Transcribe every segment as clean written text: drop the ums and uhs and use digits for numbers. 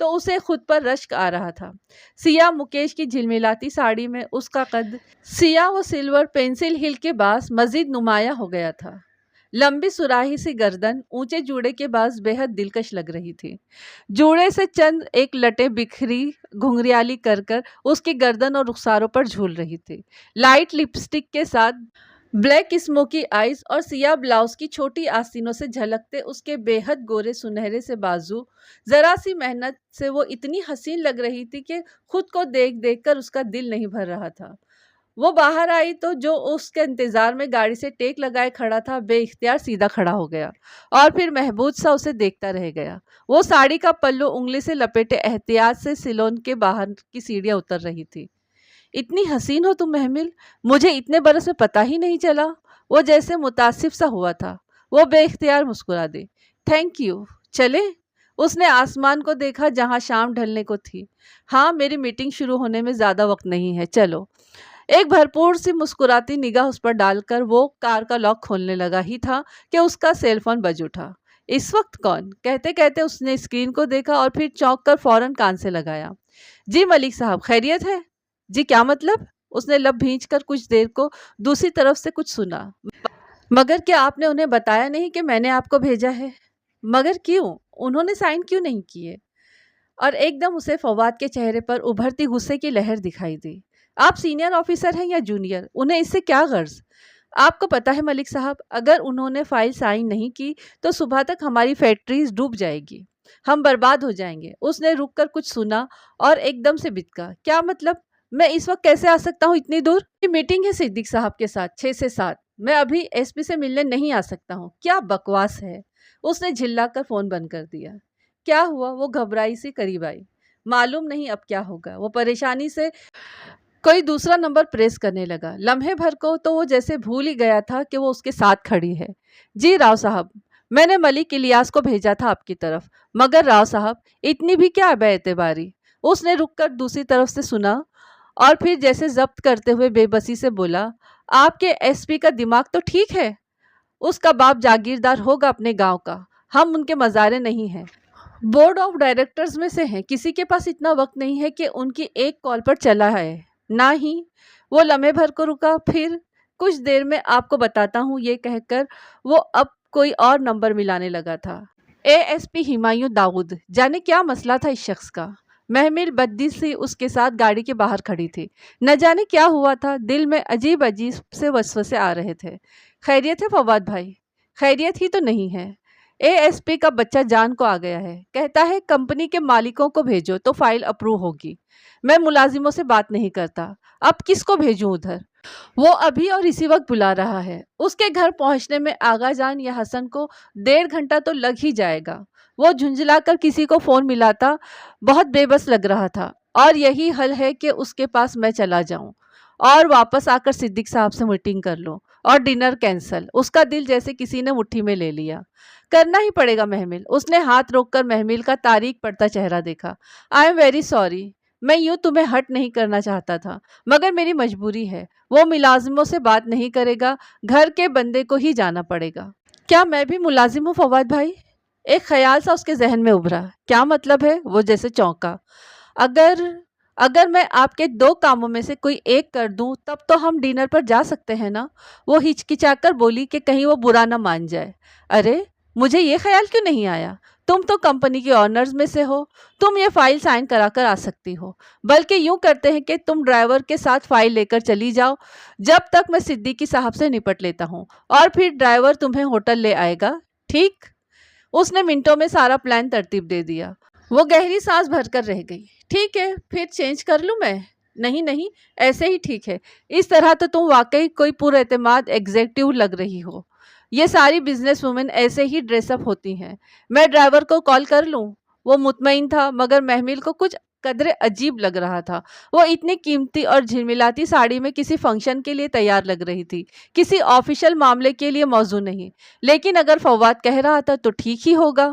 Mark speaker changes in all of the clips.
Speaker 1: تو اسے خود پر رشک آ رہا تھا۔ سیاہ مکیش کی جھلملاتی ساڑی میں اس کا قد سیاہ و سلور پینسل ہل کے باعث مزید نمایاں ہو گیا تھا۔ لمبی سراہی سی گردن اونچے جوڑے کے باعث بے حد دلکش لگ رہی تھی۔ جوڑے سے چند ایک لٹیں بکھری گھنگریالی کر اس کی گردن اور رخساروں پر جھول رہی تھی۔ لائٹ لپسٹک کے ساتھ بلیک اسموکی آئیز اور سیاہ بلاؤز کی چھوٹی آستینوں سے جھلکتے اس کے بے حد گورے سنہرے سے بازو، ذرا سی محنت سے وہ اتنی حسین لگ رہی تھی کہ خود کو دیکھ کر اس کا دل نہیں بھر رہا تھا۔ وہ باہر آئی تو جو اس کے انتظار میں گاڑی سے ٹیک لگائے کھڑا تھا بے اختیار سیدھا کھڑا ہو گیا اور پھر محبوب سا اسے دیکھتا رہ گیا۔ وہ ساڑی کا پلو انگلی سے لپیٹے احتیاط سے سیلون کے باہر کی سیڑھیاں اتر رہی تھی۔ اتنی حسین ہو تم محمل، مجھے اتنے برس میں پتہ ہی نہیں چلا۔ وہ جیسے متاسف سا ہوا تھا۔ وہ بے اختیار مسکرا دی۔ تھینک یو، چلے؟ اس نے آسمان کو دیکھا جہاں شام ڈھلنے کو تھی۔ ہاں، میری میٹنگ شروع ہونے میں زیادہ وقت نہیں ہے، چلو۔ ایک بھرپور سی مسکراتی نگاہ اس پر ڈال کر وہ کار کا لاک کھولنے لگا ہی تھا کہ اس کا سیل فون بج اٹھا۔ اس وقت کون؟ کہتے کہتے اس نے اسکرین کو دیکھا اور پھر چونک کر فوراً کان سے لگایا۔ جی ملک صاحب، خیریت ہے؟ جی کیا مطلب؟ اس نے لب بھینچ کر کچھ دیر کو دوسری طرف سے کچھ سنا۔ مگر کیا آپ نے انہیں بتایا نہیں کہ میں نے آپ کو بھیجا ہے؟ مگر کیوں؟ انہوں نے سائن کیوں نہیں کیے؟ اور ایک دم اسے فواد کے چہرے پر ابھرتی غصے کی لہر دکھائی دی۔ آپ سینئر آفیسر ہیں یا جونیئر؟ انہیں اس سے کیا غرض؟ آپ کو پتا ہے ملک صاحب، اگر انہوں نے فائل سائن نہیں کی تو صبح تک ہماری فیکٹریز ڈوب جائے گی، ہم برباد ہو جائیں گے۔ اس نے رک کر کچھ سنا اور ایک دم سے بتکا۔ کیا مطلب؟ میں اس وقت کیسے آ سکتا ہوں اتنی دور؟ میٹنگ ہے صدیق صاحب کے ساتھ 6 سے 7۔ میں ابھی ایس پی سے ملنے نہیں آ سکتا ہوں۔ کیا بکواس ہے؟ اس نے جھلا کر فون بند کر دیا۔ کیا ہوا؟ وہ گھبرائی سی قریب آئی۔ معلوم نہیں اب کیا ہوگا۔ وہ پریشانی سے کوئی دوسرا نمبر پریس کرنے لگا۔ لمحے بھر کو تو وہ جیسے بھول ہی گیا تھا کہ وہ اس کے ساتھ کھڑی ہے۔ جی راؤ صاحب، میں نے ملک الیاس کو بھیجا تھا آپ کی طرف۔ مگر راؤ صاحب، اتنی بھی کیا بے اعتباری؟ اس نے رک کر دوسری طرف سے سنا اور پھر جیسے ضبط کرتے ہوئے بے بسی سے بولا، آپ کے ایس پی کا دماغ تو ٹھیک ہے؟ اس کا باپ جاگیردار ہوگا اپنے گاؤں کا، ہم ان کے مزارے نہیں ہیں، بورڈ آف ڈائریکٹرز میں سے ہیں، کسی کے پاس اتنا وقت نہیں ہے کہ ان کی ایک کال پر چلا ہے۔ نہ ہی وہ لمحے بھر کو رکا، پھر کچھ دیر میں آپ کو بتاتا ہوں یہ کہہ کر وہ اب کوئی اور نمبر ملانے لگا تھا۔ اے ایس پی ہمایوں داؤد، جانے کیا مسئلہ تھا اس شخص کا؟ محمل بدی سی اس کے ساتھ گاڑی کے باہر کھڑی تھی۔ نہ جانے کیا ہوا تھا، دل میں عجیب سے وسوسے آ رہے تھے۔ خیریت ہے فواد بھائی؟ خیریت ہی تو نہیں ہے۔ اے ایس پی کا بچہ جان کو آ گیا ہے، کہتا ہے کمپنی کے مالکوں کو بھیجو تو فائل اپروو ہوگی۔ میں ملازموں سے بات نہیں کرتا، اب کس کو بھیجوں ادھر؟ وہ ابھی اور اسی وقت بلا رہا ہے۔ اس کے گھر پہنچنے میں آغا جان یا حسن کو 1.5 گھنٹہ تو لگ ہی جائے گا۔ وہ جھنجھلا کر کسی کو فون ملاتا بہت بے بس لگ رہا تھا، اور یہی حل ہے کہ اس کے پاس میں چلا جاؤں اور واپس آ کر صدیق صاحب سے میٹنگ کر لوں اور ڈنر کینسل۔ اس کا دل جیسے کسی نے مٹھی میں لے لیا۔ کرنا ہی پڑے گا محمل۔ اس نے ہاتھ روک کر محمل کا تاریک پڑتا چہرہ دیکھا۔ آئی ایم ویری سوری، میں یوں تمہیں ہرٹ نہیں کرنا چاہتا تھا، مگر میری مجبوری ہے۔ وہ ملازموں سے بات نہیں کرے گا، گھر کے بندے کو ہی جانا پڑے گا۔ کیا میں بھی ملازم ہوں فواد بھائی؟ ایک خیال سا اس کے ذہن میں ابھرا۔ کیا مطلب ہے؟ وہ جیسے چونکا۔ اگر میں آپ کے 2 کاموں میں سے کوئی ایک کر دوں تب تو ہم ڈنر پر جا سکتے ہیں نا؟ وہ ہچکچا کر بولی کہ کہیں وہ برا نہ مان جائے۔ ارے مجھے یہ خیال کیوں نہیں آیا؟ تم تو کمپنی کے آنرز میں سے ہو، تم یہ فائل سائن کرا کر آ سکتی ہو۔ بلکہ یوں کرتے ہیں کہ تم ڈرائیور کے ساتھ فائل لے کر چلی جاؤ جب تک میں صدیقی صاحب سے نپٹ لیتا ہوں، اور پھر ڈرائیور تمہیں ہوٹل لے آئے گا، ٹھیک؟ اس نے منٹوں میں سارا پلان ترتیب دے دیا۔ وہ گہری سانس بھر کر رہ گئی۔ ٹھیک ہے، پھر چینج کر لوں میں؟ نہیں، ایسے ہی ٹھیک ہے۔ اس طرح تو تم واقعی کوئی پر اعتماد ایگزیکٹو لگ رہی ہو۔ یہ ساری بزنس وومن ایسے ہی ڈریس اپ ہوتی ہیں۔ میں ڈرائیور کو کال کر لوں؟ وہ مطمئن تھا، مگر محمل کو کچھ قدرے عجیب لگ رہا تھا۔ وہ اتنی قیمتی اور جھلملاتی ساڑی میں کسی فنکشن کے لیے تیار لگ رہی تھی، کسی آفیشل معاملے کے لیے موزوں نہیں۔ لیکن اگر فواد کہہ رہا تھا تو ٹھیک ہی ہوگا۔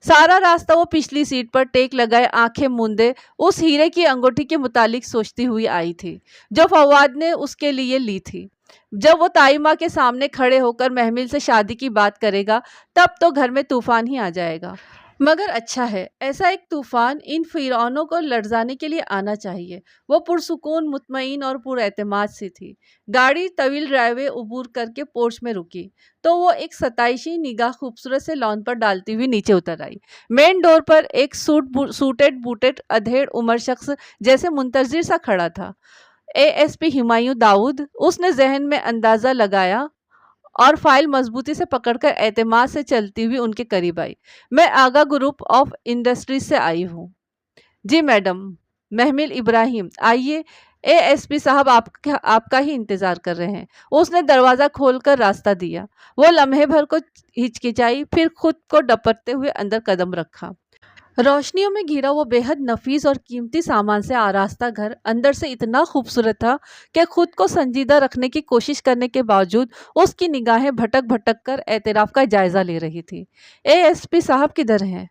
Speaker 1: سارا راستہ وہ پچھلی سیٹ پر ٹیک لگائے آنکھیں موندے اس ہیرے کی انگوٹھی کے متعلق سوچتی ہوئی آئی تھی جو فواد نے اس کے لیے لی تھی۔ جب وہ تائمہ کے سامنے کھڑے ہو کر محمل سے شادی کی بات کرے گا تب تو گھر میں طوفان ہی آ جائے گا۔ مگر اچھا ہے، ایسا ایک طوفان ان فرعونوں کو لرزانے کے لیے آنا چاہیے۔ وہ پرسکون، مطمئن اور پر اعتماد سی تھی۔ گاڑی طویل ڈرائیو وے عبور کر کے پورچ میں رکی تو وہ ایک ستائشی نگاہ خوبصورت سے لان پر ڈالتی ہوئی نیچے اتر آئی۔ مین ڈور پر ایک سوٹڈ بوٹڈ ادھیڑ عمر شخص جیسے منتظر سا کھڑا تھا۔ ASP ہمایوں داؤد، اس نے ذہن میں اندازہ لگایا اور فائل مضبوطی سے پکڑ کر اعتماد سے چلتی ہوئی ان کے قریب آئی۔ میں آگا گروپ آف انڈسٹریز سے آئی ہوں۔ جی میڈم، محمل ابراہیم، آئیے، ASP صاحب آپ کا ہی انتظار کر رہے ہیں۔ اس نے دروازہ کھول کر راستہ دیا۔ وہ لمحے بھر کو ہچکچائی، پھر خود کو ڈپٹتے ہوئے اندر قدم رکھا۔ روشنیوں میں گھرا وہ بے حد نفیس اور قیمتی سامان سے آراستہ گھر اندر سے اتنا خوبصورت تھا کہ خود کو سنجیدہ رکھنے کی کوشش کرنے کے باوجود اس کی نگاہیں بھٹک بھٹک کر اعتراف کا جائزہ لے رہی تھی۔ ASP صاحب کدھر ہیں؟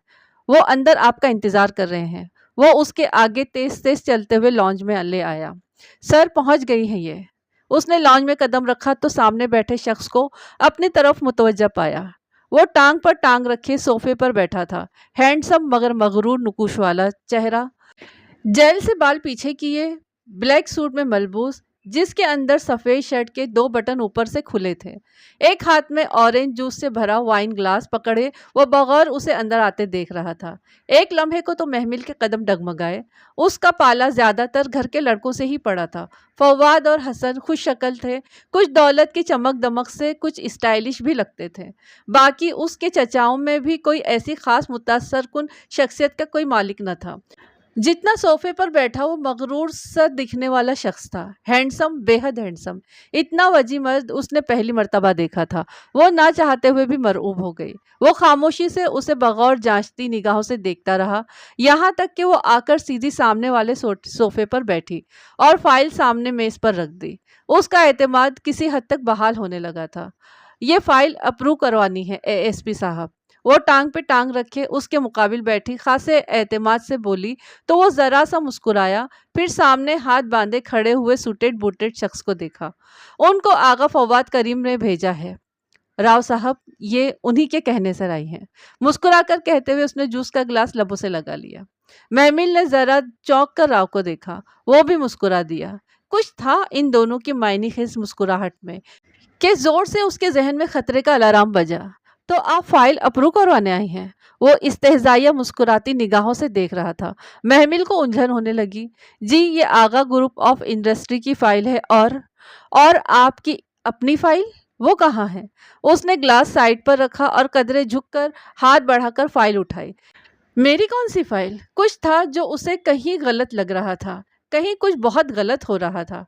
Speaker 1: وہ اندر آپ کا انتظار کر رہے ہیں۔ وہ اس کے آگے تیز تیز چلتے ہوئے لانج میں لے آیا۔ سر، پہنچ گئی ہیں یہ۔ اس نے لانج میں قدم رکھا تو سامنے بیٹھے شخص کو اپنی طرف متوجہ پایا۔ وہ ٹانگ پر ٹانگ رکھے صوفے پر بیٹھا تھا، ہینڈسم مگر مغرور نکوش والا چہرہ، جیل سے بال پیچھے کیے، بلیک سوٹ میں ملبوس، جس کے اندر سفید شرٹ کے 2 بٹن اوپر سے کھلے تھے۔ ایک ہاتھ میں اورنج جوس سے بھرا وائن گلاس پکڑے وہ بغور اسے اندر آتے دیکھ رہا تھا۔ ایک لمحے کو تو محمل کے قدم ڈگمگائے۔ اس کا پالا زیادہ تر گھر کے لڑکوں سے ہی پڑا تھا۔ فواد اور حسن خوش شکل تھے، کچھ دولت کی چمک دمک سے، کچھ اسٹائلش بھی لگتے تھے۔ باقی اس کے چچاؤں میں بھی کوئی ایسی خاص متاثر کن شخصیت کا کوئی مالک نہ تھا۔ جتنا صوفے پر بیٹھا وہ مغرور سا دکھنے والا شخص تھا، ہینڈسم، بے حد ہینڈسم۔ اتنا وجی مرد اس نے پہلی مرتبہ دیکھا تھا۔ وہ نہ چاہتے ہوئے بھی مرعوب ہو گئی۔ وہ خاموشی سے اسے بغور جانچتی نگاہوں سے دیکھتا رہا، یہاں تک کہ وہ آ کر سیدھی سامنے والے صوفے پر بیٹھی اور فائل سامنے میز پر رکھ دی۔ اس کا اعتماد کسی حد تک بحال ہونے لگا تھا۔ یہ فائل اپروو کروانی ہے ASP صاحب۔ وہ ٹانگ پہ ٹانگ رکھے اس کے مقابل بیٹھی خاصے اعتماد سے بولی تو وہ ذرا سا مسکرایا، پھر سامنے ہاتھ باندھے کھڑے ہوئے سوٹڈ بوٹڈ شخص کو دیکھا۔ ان کو آغا فواد کریم نے بھیجا ہے راؤ صاحب، یہ انہی کے کہنے سے آئی ہیں۔ مسکرا کر کہتے ہوئے اس نے جوس کا گلاس لبوں سے لگا لیا۔ محمل نے ذرا چونک کر راؤ کو دیکھا، وہ بھی مسکرا دیا۔ کچھ تھا ان دونوں کی معنی خیز مسکراہٹ میں کہ زور سے اس کے ذہن میں خطرے کا الارم بجا۔ تو آپ فائل اپروو کروانے آئی ہیں؟ وہ استہزائیہ مسکراتی نگاہوں سے دیکھ رہا تھا۔ محمل کو الجھن ہونے لگی۔ جی، یہ آغا گروپ آف انڈسٹری کی فائل ہے اور آپ کی اپنی فائل؟ وہ کہاں ہے؟ اس نے گلاس سائڈ پر رکھا اور قدرے جھک کر ہاتھ بڑھا کر فائل اٹھائی۔ میری کون سی فائل؟ کچھ تھا جو اسے کہیں غلط لگ رہا تھا، کہیں کچھ بہت غلط ہو رہا تھا۔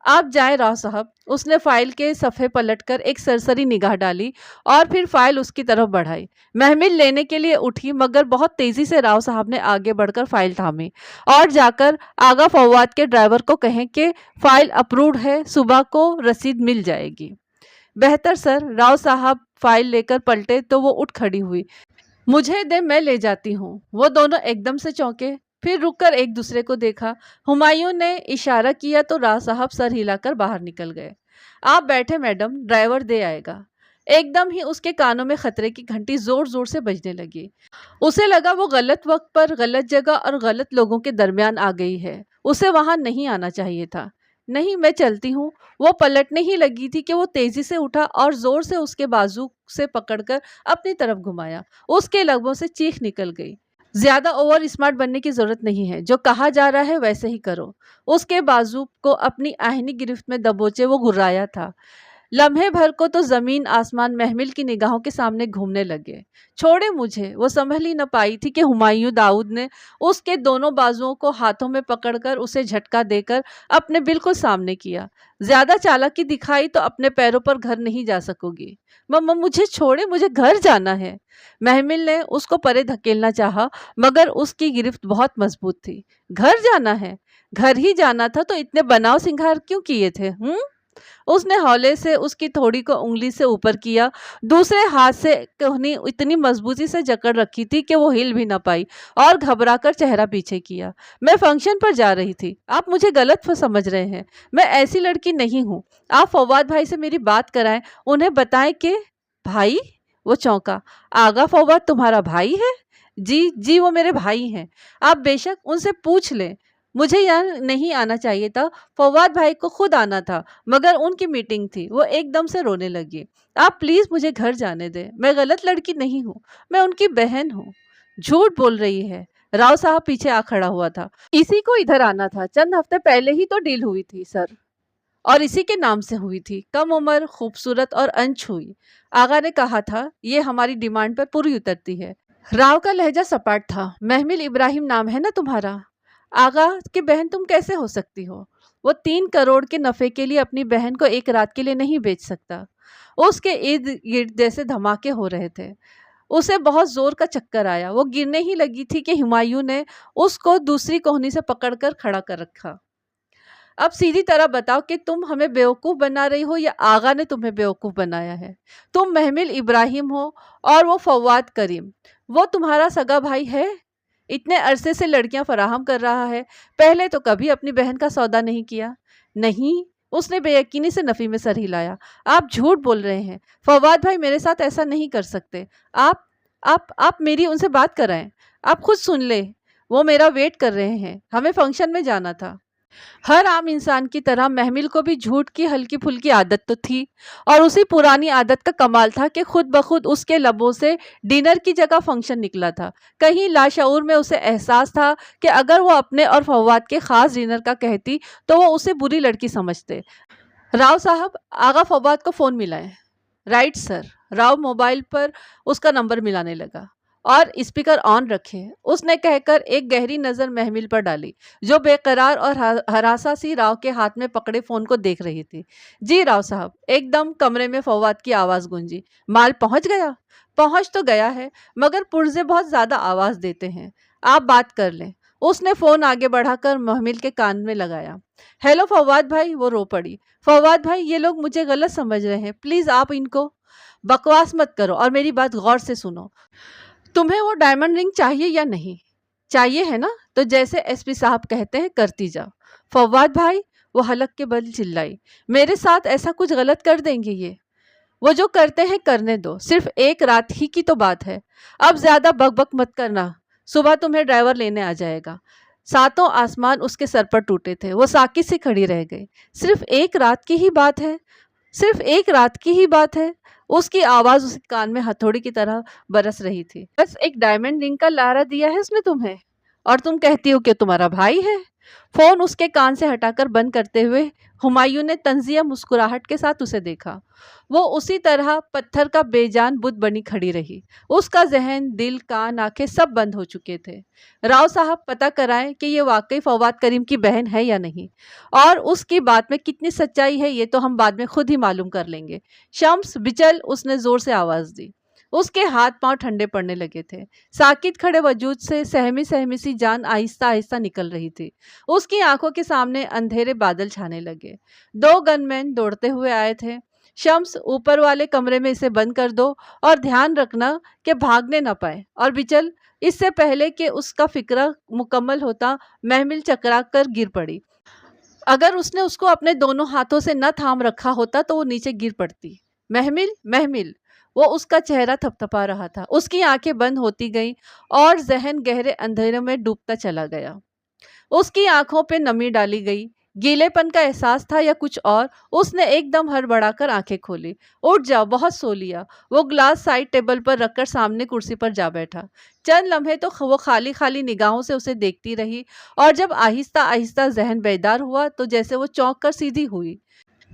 Speaker 1: آپ جائیں راؤ صاحب۔ اس نے فائل کے صفحے پلٹ کر ایک سرسری نگاہ ڈالی اور پھر فائل اس کی طرف بڑھائی۔ محمل لینے کے لیے اٹھی مگر بہت تیزی سے راؤ صاحب نے آگے بڑھ کر فائل تھامی اور جا کر آغا فواد کے ڈرائیور کو کہیں کہ فائل اپرووڈ ہے، صبح کو رسید مل جائے گی۔ بہتر سر۔ راؤ صاحب فائل لے کر پلٹے تو وہ اٹھ کھڑی ہوئی۔ مجھے دے، میں لے جاتی ہوں۔ وہ دونوں ایک دم سے چونکے، پھر رک کر ایک دوسرے کو دیکھا۔ ہمایوں نے اشارہ کیا تو راؤ صاحب سر ہلا کر باہر نکل گئے۔ آپ بیٹھے میڈم، ڈرائیور دے آئے گا۔ ایک دم ہی اس کے کانوں میں خطرے کی گھنٹی زور زور سے بجنے لگی۔ اسے لگا وہ غلط وقت پر، غلط جگہ اور غلط لوگوں کے درمیان آ گئی ہے۔ اسے وہاں نہیں آنا چاہیے تھا۔ نہیں، میں چلتی ہوں۔ وہ پلٹنے ہی لگی تھی کہ وہ تیزی سے اٹھا اور زور سے اس کے بازو سے پکڑ کر اپنی طرف گھمایا۔ اس کے لبوں سے چیخ نکل گئی۔ زیادہ اوور اسمارٹ بننے کی ضرورت نہیں ہے، جو کہا جا رہا ہے ویسے ہی کرو۔ اس کے بازو کو اپنی آہنی گرفت میں دبوچے وہ گھرایا تھا۔ لمحے بھر کو تو زمین آسمان محمل کی نگاہوں کے سامنے گھومنے لگے۔ چھوڑے مجھے۔ وہ سنبھل ہی نہ پائی تھی کہ ہمایوں داؤد نے اس کے دونوں بازوؤں کو ہاتھوں میں پکڑ کر اسے جھٹکا دے کر اپنے بالکل سامنے کیا۔ زیادہ چالاکی دکھائی تو اپنے پیروں پر گھر نہیں جا سکو گی۔ مجھے چھوڑے، مجھے گھر جانا ہے۔ محمل نے اس کو پرے دھکیلنا چاہا مگر اس کی گرفت بہت مضبوط تھی۔ گھر جانا ہے؟ گھر ہی جانا تھا تو اتنے بناؤ سنگھار کیوں کیے تھے؟ اس نے ہولے سے اس کی تھوڑی کو انگلی سے اوپر کیا، دوسرے ہاتھ سے کوہنی اتنی مضبوطی سے جکڑ رکھی تھی کہ وہ ہل بھی نہ پائی اور گھبرا کر چہرہ پیچھے کیا۔ میں فنکشن پر جا رہی تھی۔ آپ مجھے غلط سمجھ رہے ہیں، میں ایسی لڑکی نہیں ہوں۔ آپ فواد بھائی سے میری بات کرائیں، انہیں بتائیں کہ بھائی۔ وہ چونکا۔ آغا فواد تمہارا بھائی ہے؟ جی جی وہ میرے بھائی ہیں، آپ بے شک ان سے پوچھ لیں، مجھے یہاں نہیں آنا چاہیے تھا، فواد بھائی کو خود آنا تھا مگر ان کی میٹنگ تھی، وہ ایک دم سے رونے لگی۔ آپ پلیز مجھے گھر جانے دیں، میں غلط لڑکی نہیں ہوں، میں ان کی بہن ہوں۔ جھوٹ بول رہی ہے۔ راؤ صاحب پیچھے آ کھڑا ہوا تھا۔ اسی کو ادھر آنا تھا، چند ہفتے پہلے ہی تو ڈیل ہوئی تھی سر، اور اسی کے نام سے ہوئی تھی، کم عمر، خوبصورت اور انچھوئی۔ آغا نے کہا تھا یہ ہماری ڈیمانڈ پر پوری اترتی ہے۔ راؤ کا لہجہ سپاٹ تھا۔ محمل ابراہیم نام ہے نا تمہارا؟ آغا کی بہن تم کیسے ہو سکتی ہو؟ وہ 3 کروڑ کے نفع کے لیے اپنی بہن کو ایک رات کے لیے نہیں بیچ سکتا۔ اس کے ارد گرد جیسے دھماکے ہو رہے تھے۔ اسے بہت زور کا چکر آیا، وہ گرنے ہی لگی تھی کہ ہمایوں نے اس کو دوسری کوہنی سے پکڑ کر کھڑا کر رکھا۔ اب سیدھی طرح بتاؤ کہ تم ہمیں بیوقوف بنا رہی ہو یا آغا نے تمہیں بیوقوف بنایا ہے؟ تم محمل ابراہیم ہو اور وہ فواد کریم، وہ تمہارا سگا بھائی ہے؟ اتنے عرصے سے لڑکیاں فراہم کر رہا ہے، پہلے تو کبھی اپنی بہن کا سودا نہیں کیا۔ نہیں، اس نے بے یقینی سے نفی میں سر ہلایا۔ آپ جھوٹ بول رہے ہیں، فواد بھائی میرے ساتھ ایسا نہیں کر سکتے۔ آپ میری ان سے بات کرائیں، آپ خود سن لیں، وہ میرا ویٹ کر رہے ہیں، ہمیں فنکشن میں جانا تھا۔ ہر عام انسان کی طرح محمل کو بھی جھوٹ کی ہلکی پھلکی عادت تو تھی، اور اسی پرانی عادت کا کمال تھا کہ خود بخود اس کے لبوں سے ڈنر کی جگہ فنکشن نکلا تھا۔ کہیں لاشعور میں اسے احساس تھا کہ اگر وہ اپنے اور فواد کے خاص ڈنر کا کہتی تو وہ اسے بری لڑکی سمجھتے۔ راؤ صاحب، آغا فواد کو فون ملائیں۔ Right sir. راؤ موبائل پر اس کا نمبر ملانے لگا۔ اور اسپیکر آن رکھے، اس نے کہہ کر ایک گہری نظر محمل پر ڈالی، جو بے قرار اور ہراساں سی راؤ کے ہاتھ میں پکڑے فون کو دیکھ رہی تھی۔ جی راؤ صاحب، ایک دم کمرے میں فواد کی آواز گونجی۔ مال پہنچ گیا؟ پہنچ تو گیا ہے، مگر پرزے بہت زیادہ آواز دیتے ہیں، آپ بات کر لیں۔ اس نے فون آگے بڑھا کر محمل کے کان میں لگایا۔ ہیلو فواد بھائی، وہ رو پڑی۔ فواد بھائی، یہ لوگ مجھے غلط سمجھ رہے ہیں، پلیز آپ ان کو بکواس مت کرو اور میری بات غور سے سنو۔ تمہیں وہ ڈائمنڈ رنگ چاہیے یا نہیں؟ چاہیے ہے نا؟ تو جیسے ایس پی صاحب کہتے ہیں کرتی جا۔ فواد بھائی، وہ حلق کے بل چلائی، میرے ساتھ ایسا کچھ غلط کر دیں گے یہ؟ وہ جو کرتے ہیں کرنے دو، صرف ایک رات ہی کی تو بات ہے، اب زیادہ بک بک مت کرنا، صبح تمہیں ڈرائیور لینے آ جائے گا۔ ساتوں آسمان اس کے سر پر ٹوٹے تھے، وہ ساکت سے کھڑی رہ گئی۔ صرف ایک رات کی ہی بات ہے، صرف ایک رات کی ہی بات ہے۔ اس کی آواز اس کے کان میں ہتھوڑی کی طرح برس رہی تھی۔ بس ایک ڈائمنڈ رنگ کا لارا دیا ہے اس نے تمہیں، اور تم کہتی ہو کہ تمہارا بھائی ہے؟ فون اس کے کان سے ہٹا کر بند کرتے ہوئے ہمایوں نے طنزیہ مسکراہٹ کے ساتھ اسے دیکھا۔ وہ اسی طرح پتھر کا بے جان بت بنی کھڑی رہی، اس کا ذہن، دل، کان، آنکھیں سب بند ہو چکے تھے۔ راؤ صاحب، پتہ کرائیں کہ یہ واقعی فواد کریم کی بہن ہے یا نہیں، اور اس کی بات میں کتنی سچائی ہے یہ تو ہم بعد میں خود ہی معلوم کر لیں گے۔ شمس بچل، اس نے زور سے آواز دی۔ اس کے ہاتھ پاؤں ٹھنڈے پڑنے لگے تھے، ساکت کھڑے وجود سے سہمی سہمی سی جان آہستہ آہستہ نکل رہی تھی۔ اس کی آنکھوں کے سامنے اندھیرے بادل چھانے لگے۔ 2 گن مین دوڑتے ہوئے آئے تھے۔ شمس، اوپر والے کمرے میں اسے بند کر دو اور دھیان رکھنا کہ بھاگنے نہ پائے۔ اور بچل، اس سے پہلے کہ اس کا فکرہ مکمل ہوتا محمل چکرا کر گر پڑی۔ اگر اس نے اس کو اپنے دونوں ہاتھوں سے نہ تھام رکھا ہوتا تو وہ نیچے گر پڑتی۔ محمل، محمل، وہ اس کا چہرہ تھپ تھپا رہا تھا، اس کی آنکھیں بند ہوتی گئیں اور ذہن گہرے اندھیرے میں ڈوبتا چلا گیا۔ اس کی آنکھوں پہ نمی ڈالی گئی، گیلے پن کا احساس تھا یا کچھ اور۔ اس نے ایک دم ہڑبڑا کر آنکھیں کھولی۔ اٹھ جاؤ، بہت سو لیا۔ وہ گلاس سائڈ ٹیبل پر رکھ کر سامنے کرسی پر جا بیٹھا۔ چند لمحے تو وہ خالی خالی نگاہوں سے اسے دیکھتی رہی، اور جب آہستہ آہستہ ذہن بیدار ہوا تو جیسے وہ چونک کر سیدھی ہوئی۔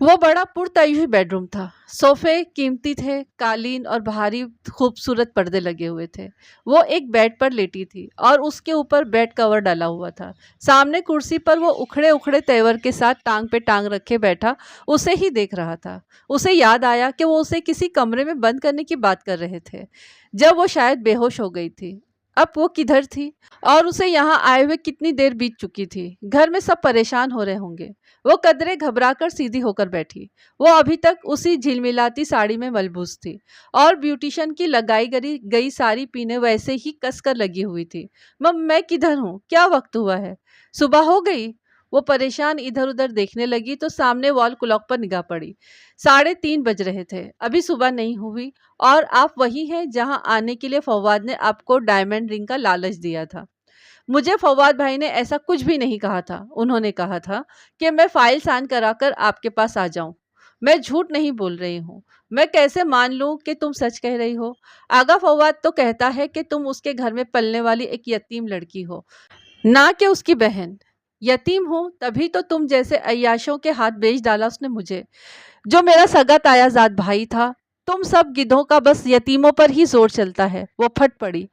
Speaker 1: وہ بڑا پرتعیش بیڈ روم تھا، صوفے قیمتی تھے، قالین اور بھاری خوبصورت پردے لگے ہوئے تھے۔ وہ ایک بیڈ پر لیٹی تھی اور اس کے اوپر بیڈ کور ڈالا ہوا تھا۔ سامنے کرسی پر وہ اکھڑے اکھڑے تیور کے ساتھ ٹانگ پہ ٹانگ رکھے بیٹھا اسے ہی دیکھ رہا تھا۔ اسے یاد آیا کہ وہ اسے کسی کمرے میں بند کرنے کی بات کر رہے تھے جب وہ شاید بے ہوش ہو گئی تھی۔ اب وہ کدھر تھی اور اسے یہاں آئے ہوئے کتنی دیر بیت چکی تھی؟ گھر میں سب پریشان ہو رہے ہوں گے۔ وہ قدرے گھبرا کر سیدھی ہو کر بیٹھی۔ وہ ابھی تک اسی جھلملاتی ساڑی میں ملبوس تھی اور بیوٹیشن کی لگائی گئی ساری پینے ویسے ہی کس کر لگی ہوئی تھی۔ میں کدھر ہوں؟ کیا وقت ہوا ہے؟ صبح ہو گئی؟ وہ پریشان ادھر ادھر دیکھنے لگی تو سامنے وال کلاک پر نگاہ پڑی۔ 3:30 بج رہے تھے، ابھی صبح نہیں ہوئی، اور آپ وہی ہیں جہاں آنے کے لیے فواد نے آپ کو ڈائمنڈ رنگ کا لالچ دیا تھا۔ مجھے فواد بھائی نے ایسا کچھ بھی نہیں کہا تھا۔ انہوں نے کہا تھا کہ میں فائل سائن کرا کر آپ کے پاس آ جاؤں۔ میں جھوٹ نہیں بول رہی ہوں۔ میں کیسے مان لوں کہ تم سچ کہہ رہی ہو؟ آغا فواد تو کہتا ہے کہ تم اس کے گھر میں پلنے والی ایک یتیم لڑکی ہو، نہ کہ اس کی بہن۔ یتیم ہوں تبھی تو تم جیسے عیاشوں کے ہاتھ بیچ ڈالا اس نے مجھے، جو میرا سگا تایا زاد بھائی تھا۔ تم سب گدھوں کا بس یتیموں پر ہی زور چلتا ہے۔ وہ پھٹ پڑی۔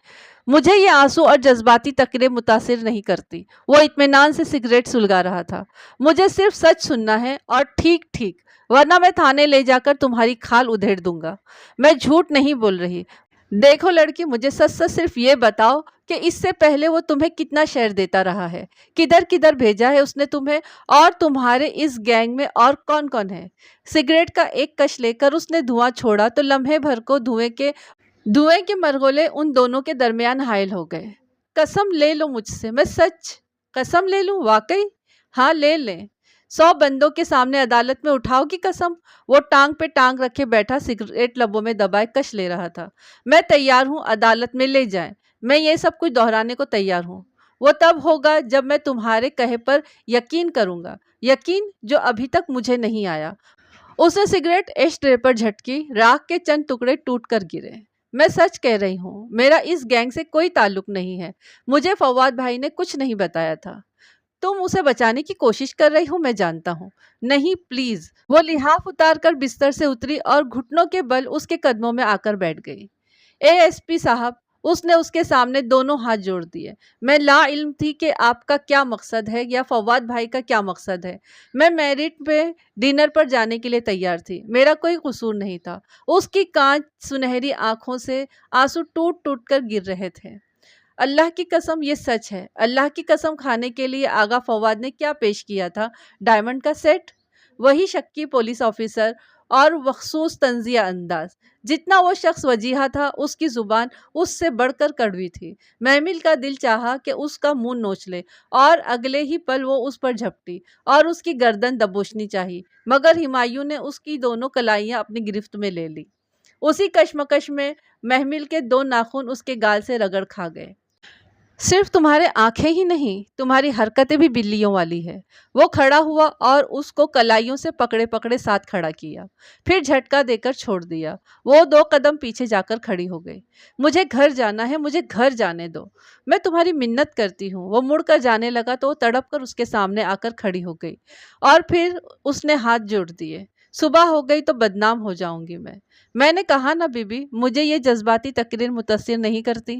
Speaker 1: مجھے یہ آنسو اور جذباتی تقریر متاثر نہیں کرتی۔ وہ اطمینان سے سگریٹ سلگا رہا تھا۔ مجھے صرف سچ سننا ہے، اور ٹھیک ٹھیک، ورنہ میں تھانے لے جا کر تمہاری کھال ادھیڑ دوں گا۔ میں جھوٹ نہیں بول رہی۔ دیکھو لڑکی، مجھے سچ سچ صرف یہ بتاؤ کہ اس سے پہلے وہ تمہیں کتنا شہر دیتا رہا ہے، کدھر کدھر بھیجا ہے اس نے تمہیں، اور تمہارے اس گینگ میں اور کون کون ہے؟ سگریٹ کا ایک کش لے کر اس نے دھواں چھوڑا تو لمحے بھر کو دھوئیں کے مرغولے ان دونوں کے درمیان حائل ہو گئے۔ قسم لے لو مجھ سے، میں سچ قسم لے لوں؟ واقعی؟ ہاں لے لیں۔ 100 بندوں کے سامنے عدالت میں اٹھاؤ گی قسم؟ وہ ٹانگ پہ ٹانگ رکھے بیٹھا سگریٹ لبوں میں دبائے کش لے رہا تھا۔ میں تیار ہوں، عدالت میں لے جائیں، میں یہ سب کچھ دہرانے کو تیار ہوں۔ وہ تب ہوگا جب میں تمہارے کہے پر یقین کروں گا، یقین جو ابھی تک مجھے نہیں آیا۔ اس نے سگریٹ ایش ٹرے پر جھٹکی، راکھ کے چند ٹکڑے ٹوٹ کر گرے۔ میں سچ کہہ رہی ہوں، میرا اس گینگ سے کوئی تعلق نہیں ہے۔ مجھے فواد بھائی نے کچھ نہیں بتایا تھا۔ تم اسے بچانے کی کوشش کر رہی ہو، میں جانتا ہوں۔ نہیں پلیز۔ وہ لحاف اتار کر بستر سے اتری اور گھٹنوں کے بل اس کے قدموں میں آ کر بیٹھ گئی۔ اے ایس پی صاحب، اس نے اس کے سامنے دونوں ہاتھ جوڑ دیے۔ میں لا علم تھی کہ آپ کا کیا مقصد ہے یا فواد بھائی کا کیا مقصد ہے۔ میں میرٹ پہ ڈنر پر جانے کے لیے تیار تھی، میرا کوئی قصور نہیں تھا۔ اس کی کانچ سنہری آنکھوں سے آنسو ٹوٹ ٹوٹ کر گر رہے تھے۔ اللہ کی قسم یہ سچ ہے۔ اللہ کی قسم کھانے کے لیے آغا فواد نے کیا پیش کیا تھا؟ ڈائمنڈ کا سیٹ؟ وہی شکی پولیس آفیسر اور مخصوص طنزیہ انداز۔ جتنا وہ شخص وجیحہ تھا، اس کی زبان اس سے بڑھ کر کڑوی تھی۔ محمل کا دل چاہا کہ اس کا منہ نوچ لے، اور اگلے ہی پل وہ اس پر جھپٹی اور اس کی گردن دبوچنی چاہی، مگر ہمایوں نے اس کی دونوں کلائیاں اپنی گرفت میں لے لی۔ اسی کشمکش میں محمل کے 2 ناخن اس کے گال سے رگڑ کھا گئے۔ صرف تمہارے آنکھیں ہی نہیں، تمہاری حرکتیں بھی بلیوں والی ہے۔ وہ کھڑا ہوا اور اس کو کلائیوں سے پکڑے پکڑے ساتھ کھڑا کیا، پھر جھٹکا دے کر چھوڑ دیا۔ وہ 2 قدم پیچھے جا کر کھڑی ہو گئی۔ مجھے گھر جانا ہے، مجھے گھر جانے دو، میں تمہاری منت کرتی ہوں۔ وہ مڑ کر جانے لگا تو وہ تڑپ کر اس کے سامنے آ کر کھڑی ہو گئی، اور پھر اس نے ہاتھ جوڑ دیے۔ صبح ہو گئی تو بدنام ہو جاؤں گی میں نے کہا نا بی بی، مجھے یہ جذباتی تقریر متاثر نہیں کرتی۔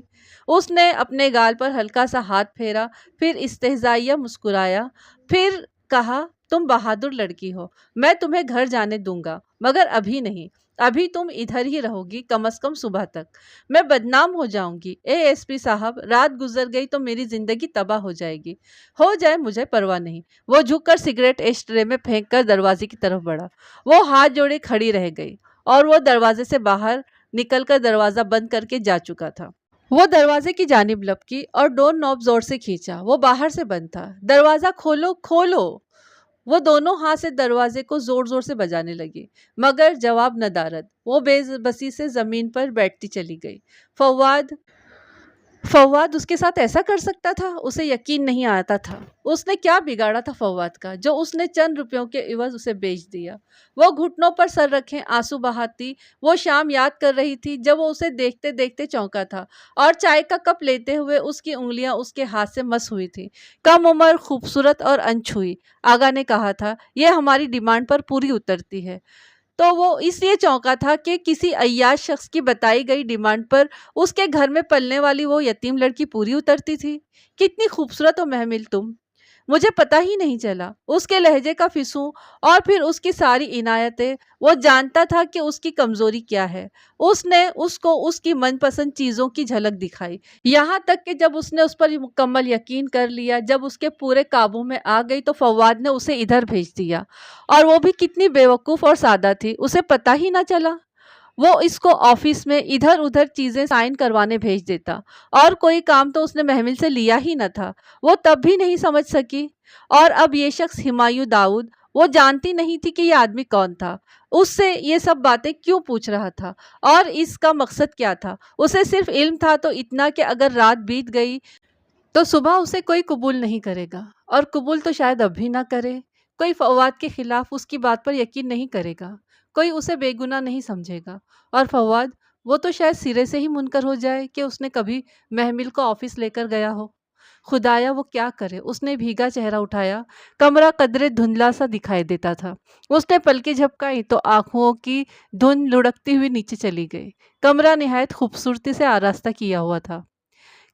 Speaker 1: اس نے اپنے گال پر ہلکا سا ہاتھ پھیرا، پھر استہزائیہ مسکرایا، پھر کہا تم بہادر لڑکی ہو، میں تمہیں گھر جانے دوں گا، مگر ابھی نہیں، ابھی تم ادھر ہی رہو گی، کم از کم صبح تک۔ میں بدنام ہو جاؤں گی۔ اے ایس پی صاحب، رات گزر گئی تو میری زندگی تباہ ہو جائے گی، ہو جائے مجھے پرواہ نہیں۔ وہ جھک کر سگریٹ ایش ٹرے میں پھینک کر دروازے کی طرف بڑھا۔ وہ ہاتھ جوڑے کھڑی رہ گئی، اور وہ دروازے سے باہر نکل کر دروازہ بند کر کے جا چکا تھا۔ وہ دروازے کی جانب لپکی اور ڈور نوب زور سے کھینچا۔ وہ باہر سے بند تھا۔ دروازہ کھولو کھولو! وہ دونوں ہاتھ سے دروازے کو زور زور سے بجانے لگی، مگر جواب ندارد۔ وہ بے بسی سے زمین پر بیٹھتی چلی گئی۔ فواد اس کے ساتھ ایسا کر سکتا تھا؟ اسے یقین نہیں آتا تھا۔ اس نے کیا بگاڑا تھا فواد کا، جو اس نے چند روپیوں کے عوض اسے بیچ دیا؟ وہ گھٹنوں پر سر رکھے آنسو بہاتی وہ شام یاد کر رہی تھی جب وہ اسے دیکھتے دیکھتے چونکا تھا، اور چائے کا کپ لیتے ہوئے اس کی انگلیاں اس کے ہاتھ سے مس ہوئی تھی۔ کم عمر، خوبصورت اور انچھوئی، آغا نے کہا تھا، یہ ہماری ڈیمانڈ پر پوری اترتی ہے۔ تو وہ اس لیے چونکا تھا کہ کسی عیاش شخص کی بتائی گئی ڈیمانڈ پر اس کے گھر میں پلنے والی وہ یتیم لڑکی پوری اترتی تھی۔ کتنی خوبصورت ہو محمل تم! مجھے پتہ ہی نہیں چلا۔ اس کے لہجے کا فسوں اور پھر اس کی ساری عنایتیں، وہ جانتا تھا کہ اس کی کمزوری کیا ہے۔ اس نے اس کو اس کی من پسند چیزوں کی جھلک دکھائی، یہاں تک کہ جب اس نے اس پر مکمل یقین کر لیا، جب اس کے پورے قابو میں آ گئی تو فواد نے اسے ادھر بھیج دیا، اور وہ بھی کتنی بے وقوف اور سادہ تھی، اسے پتہ ہی نہ چلا۔ وہ اس کو آفس میں ادھر ادھر چیزیں سائن کروانے بھیج دیتا، اور کوئی کام تو اس نے محمل سے لیا ہی نہ تھا۔ وہ تب بھی نہیں سمجھ سکی، اور اب یہ شخص ہمایوں داؤد، وہ جانتی نہیں تھی کہ یہ آدمی کون تھا، اس سے یہ سب باتیں کیوں پوچھ رہا تھا، اور اس کا مقصد کیا تھا۔ اسے صرف علم تھا تو اتنا کہ اگر رات بیت گئی تو صبح اسے کوئی قبول نہیں کرے گا، اور قبول تو شاید اب بھی نہ کرے۔ کوئی فواد کے خلاف اس کی بات پر یقین نہیں کرے گا، کوئی اسے بے گناہ نہیں سمجھے گا، اور فواد وہ تو شاید سرے سے ہی منکر ہو جائے کہ اس نے کبھی محمل کو آفس لے کر گیا ہو۔ خدایا وہ کیا کرے۔ اس نے بھیگا چہرہ اٹھایا، کمرہ قدرے دھندلا سا دکھائی دیتا تھا۔ اس نے پلکیں جھپکائی تو آنکھوں کی دھند لڑکتی ہوئی نیچے چلی گئی۔ کمرہ نہایت خوبصورتی سے آراستہ کیا ہوا تھا،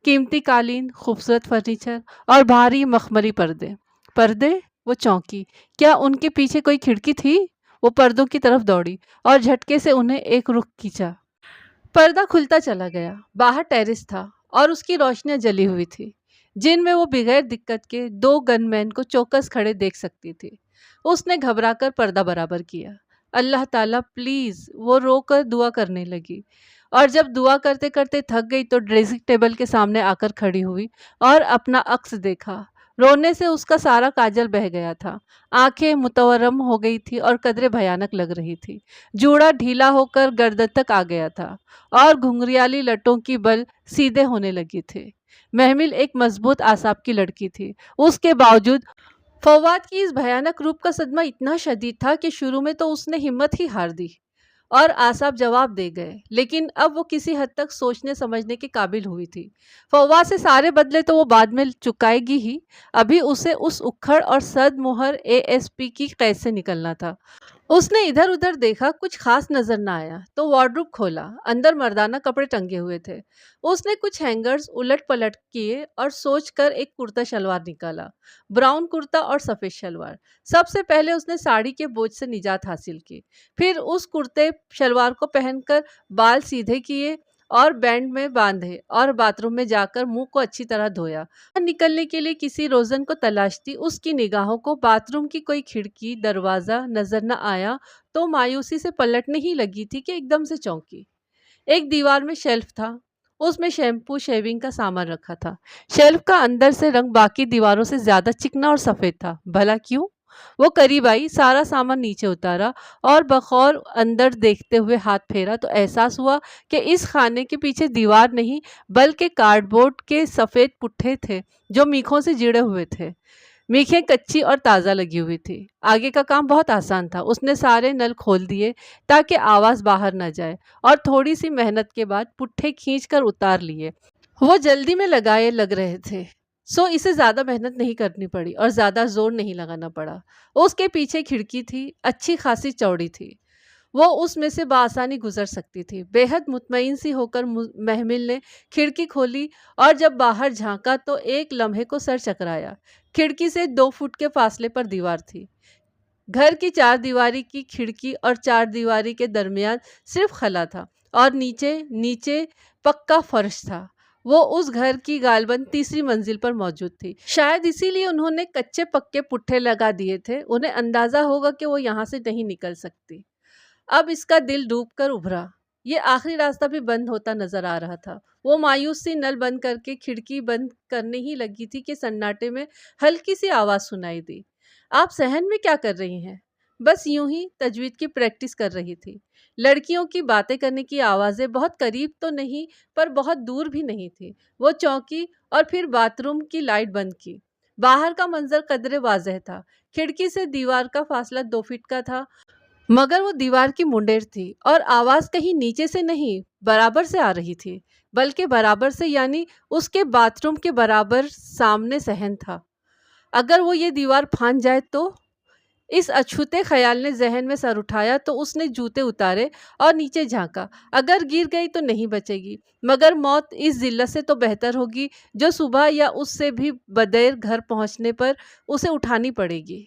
Speaker 1: قیمتی قالین، خوبصورت فرنیچر اور بھاری مخمری پردے۔ پردے؟ وہ چونکی، کیا ان کے پیچھے کوئی کھڑکی تھی؟ وہ پردوں کی طرف دوڑی اور جھٹکے سے انہیں ایک رخ کھینچا۔ پردہ کھلتا چلا گیا۔ باہر ٹیرس تھا اور اس کی روشنیاں جلی ہوئی تھی، جن میں وہ بغیر دقت کے دو گن مین کو چوکس کھڑے دیکھ سکتی تھی۔ اس نے گھبرا کر پردہ برابر کیا۔ اللہ تعالیٰ پلیز، وہ رو کر دعا کرنے لگی، اور جب دعا کرتے کرتے تھک گئی تو ڈریسنگ ٹیبل کے سامنے آ کر کھڑی ہوئی اور اپنا عکس دیکھا۔ رونے سے اس کا سارا کاجل بہہ گیا تھا، آنکھیں متورم ہو گئی تھی اور قدرے بھیانک لگ رہی تھی۔ جوڑا ڈھیلا ہو کر گردن تک آ گیا تھا اور گھنگریالی لٹوں کی بل سیدھے ہونے لگی تھے۔ محمل ایک مضبوط اعصاب کی لڑکی تھی، اس کے باوجود فواد کی اس بھیانک روپ کا صدمہ اتنا شدید تھا کہ شروع میں تو اس نے ہمت ہی ہار دی اور اعصاب جواب دے گئے، لیکن اب وہ کسی حد تک سوچنے سمجھنے کے قابل ہوئی تھی۔ فواد سے سارے بدلے تو وہ بعد میں چکائے گی ہی، ابھی اسے اس اکھڑ اور صد مہر ASP کی قید سے نکلنا تھا۔ اس نے ادھر ادھر دیکھا، کچھ خاص نظر نہ آیا تو وارڈروب کھولا، اندر مردانہ کپڑے ٹنگے ہوئے تھے۔ اس نے کچھ ہینگرز الٹ پلٹ کیے اور سوچ کر ایک کرتا شلوار نکالا، براؤن کرتا اور سفید شلوار۔ سب سے پہلے اس نے ساڑی کے بوجھ سے نجات حاصل کی، پھر اس کرتے شلوار کو پہن کر بال سیدھے کیے اور بینڈ میں باندھے اور باتھ روم میں جا کر منہ کو اچھی طرح دھویا۔ نکلنے کے لیے کسی روزن کو تلاشتی اس کی نگاہوں کو باتھ روم کی کوئی کھڑکی دروازہ نظر نہ آیا تو مایوسی سے پلٹنے ہی لگی تھی کہ ایک دم سے چونکی۔ ایک دیوار میں شیلف تھا، اس میں شیمپو شیونگ کا سامان رکھا تھا۔ شیلف کا اندر سے رنگ باقی دیواروں سے زیادہ چکنا اور سفید تھا، بھلا کیوں؟ وہ قریب آئی، سارا سامان نیچے اتارا اور بغور اندر دیکھتے ہوئے ہاتھ پھیرا تو احساس ہوا کہ اس خانے کے پیچھے دیوار نہیں بلکہ کارڈ بورڈ کے سفید پٹھے تھے جو میخوں سے جڑے ہوئے تھے۔ میخیں کچی اور تازہ لگی ہوئی تھی۔ آگے کا کام بہت آسان تھا، اس نے سارے نل کھول دیے تاکہ آواز باہر نہ جائے اور تھوڑی سی محنت کے بعد پٹھے کھینچ کر اتار لیے۔ وہ جلدی میں لگائے لگ رہے تھے سو اسے زیادہ محنت نہیں کرنی پڑی اور زیادہ زور نہیں لگانا پڑا۔ اس کے پیچھے کھڑکی تھی، اچھی خاصی چوڑی تھی، وہ اس میں سے بآسانی گزر سکتی تھی۔ بے حد مطمئن سی ہو کر محمل نے کھڑکی کھولی اور جب باہر جھانکا تو ایک لمحے کو سر چکرایا۔ کھڑکی سے 2 فٹ کے فاصلے پر دیوار تھی۔ گھر کی 4 دیواری کی کھڑکی اور 4 دیواری کے درمیان صرف خلا تھا اور نیچے پکا فرش تھا۔ وہ اس گھر کی غالباً تیسری منزل پر موجود تھی، شاید اسی لیے انہوں نے کچے پکے پٹھے لگا دیے تھے، انہیں اندازہ ہوگا کہ وہ یہاں سے نہیں نکل سکتی۔ اب اس کا دل ڈوب کر ابھرا، یہ آخری راستہ بھی بند ہوتا نظر آ رہا تھا۔ وہ مایوس سی نل بند کر کے کھڑکی بند کرنے ہی لگی تھی کہ سناٹے میں ہلکی سی آواز سنائی دی۔ آپ صحن میں کیا کر رہی ہیں؟ بس یوں ہی تجوید کی پریکٹس کر رہی تھی۔ لڑکیوں کی باتیں کرنے کی آوازیں بہت قریب تو نہیں پر بہت دور بھی نہیں تھی۔ وہ چونکی اور پھر باتھ روم کی لائٹ بند کی۔ باہر کا منظر قدرے واضح تھا، کھڑکی سے دیوار کا فاصلہ 2 فٹ کا تھا، مگر وہ دیوار کی منڈیر تھی اور آواز کہیں نیچے سے نہیں برابر سے آ رہی تھی، بلکہ برابر سے یعنی اس کے باتھ روم کے برابر سامنے صحن تھا۔ اگر وہ یہ دیوار پھاند جائے تو؟ اس اچھوتے خیال نے ذہن میں سر اٹھایا تو اس نے جوتے اتارے اور نیچے جھانکا۔ اگر گر گئی تو نہیں بچے گی، مگر موت اس ذلت سے تو بہتر ہوگی جو صبح یا اس سے بھی بدیر گھر پہنچنے پر اسے اٹھانی پڑے گی۔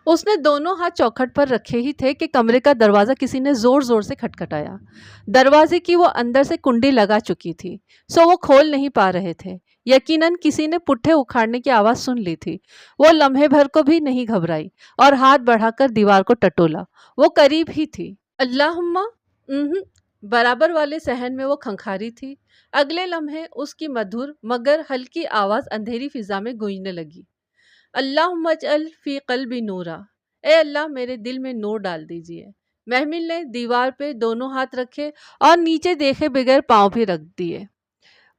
Speaker 1: اس نے دونوں ہاتھ چوکھٹ پر رکھے ہی تھے کہ کمرے کا دروازہ کسی نے زور زور سے کھٹکھٹایا۔ دروازے کی وہ اندر سے کنڈی لگا چکی تھی سو وہ کھول نہیں پا رہے تھے۔ یقیناً کسی نے پٹھے اکھاڑنے کی آواز سن لی تھی۔ وہ لمحے بھر کو بھی نہیں گھبرائی اور ہاتھ بڑھا کر دیوار کو ٹٹولا، وہ قریب ہی تھی۔ اللہم برابر والے صحن میں وہ کھنکھاری تھی۔ اگلے لمحے اس کی مدھر مگر ہلکی آواز اندھیری فضا میں گونجنے لگی، اللہم اجعل فی قلبی نورا، اے اللہ میرے دل میں نور ڈال دیجئے۔ محمل نے دیوار پہ دونوں ہاتھ رکھے اور نیچے دیکھے بغیر پاؤں بھی رکھ دیے۔